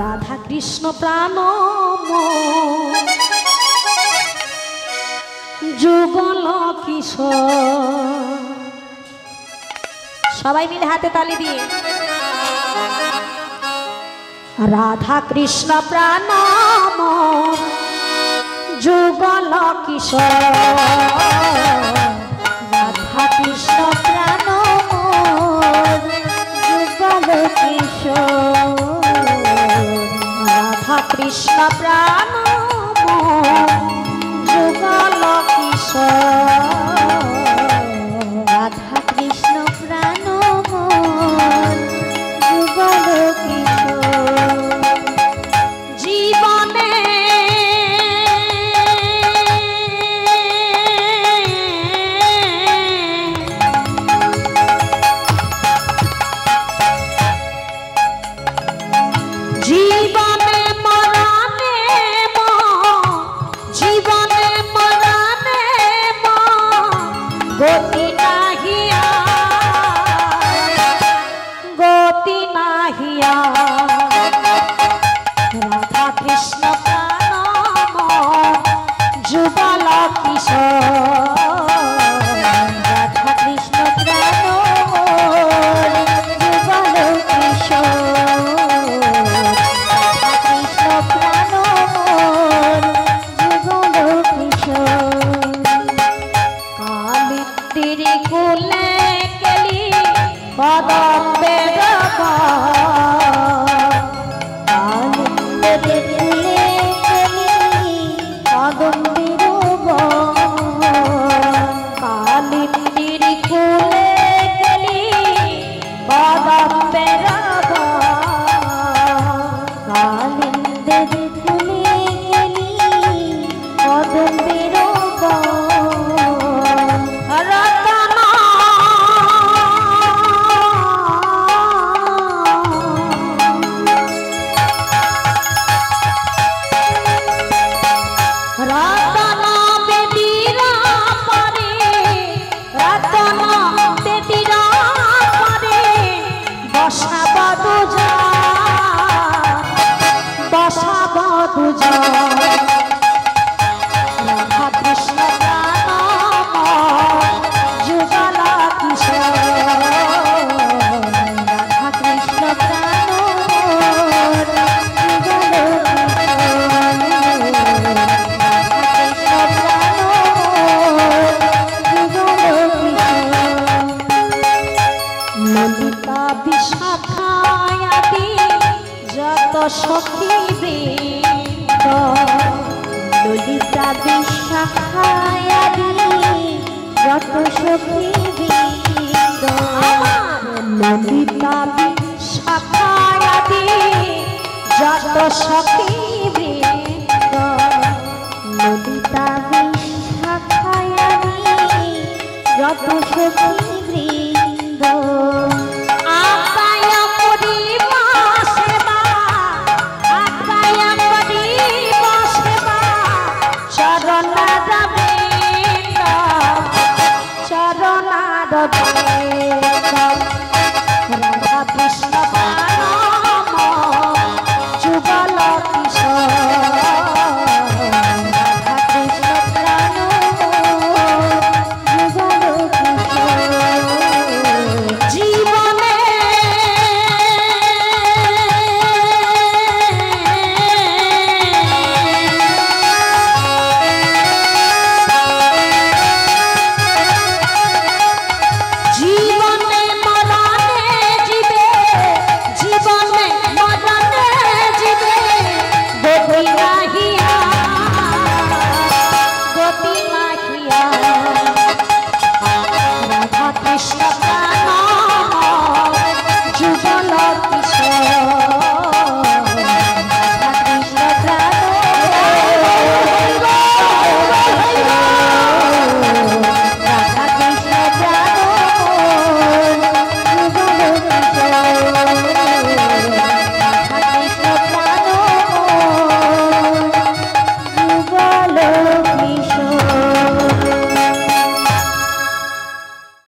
রাধা কৃষ্ণ প্রাণ যুগল কিশোর। সবাই মিলে হাতে তালি দিয়ে রাধা কৃষ্ণ প্রাণ যুগল কিশোর। রাধা কৃষ্ণ প্রাণ যুগল কিশোর। রাধা কৃষ্ণ প্রাণ যুগল কিশোর। রাধা কৃষ্ণ প্রাণ যুগল কিশোর। জীবনে জীবনে মরণে জীবনে মরণে গতি নাহিয়া গতি নাহিয়া। রাধা কৃষ্ণ প্রাণ যুগল কিশোর। রাধা কৃষ্ণ প্রাণ যুগল কিশোর। রাধা কৃষ্ণ প্রাণ যুগল কিশোর। কালিন্দির কুলে কেলি কদম্বে রাধা। কালিন্দির কুলে কেলি কদম্বে রাধা। কালিন্দির কুলে কেলি কদম্বে রাধা। কালিন্দির কুলে কেলি কদম্বে রাধা। রতন বেদিরা পরে রতন বেদিরা পরে বসাব দুজন বসাব দুজন। রাধা কৃষ্ণ প্রাণ যুগল কিশোর। রাধা কৃষ্ণ প্রাণ যুগল ললিতা বিশাখায়াদি যত সখী বৃন্দ। ললিতা বিশাখায়াদি যত সখী বৃন্দ। ললিতা বিশাখায়াদি যত সখী বৃন্দ। ললিতা বিশাখায়াদি যত সখী বৃন্দ। আপায়া করিব সেবা আপায়া করিব সেবা চরণার বৃন্দ চরণার বৃন্দ।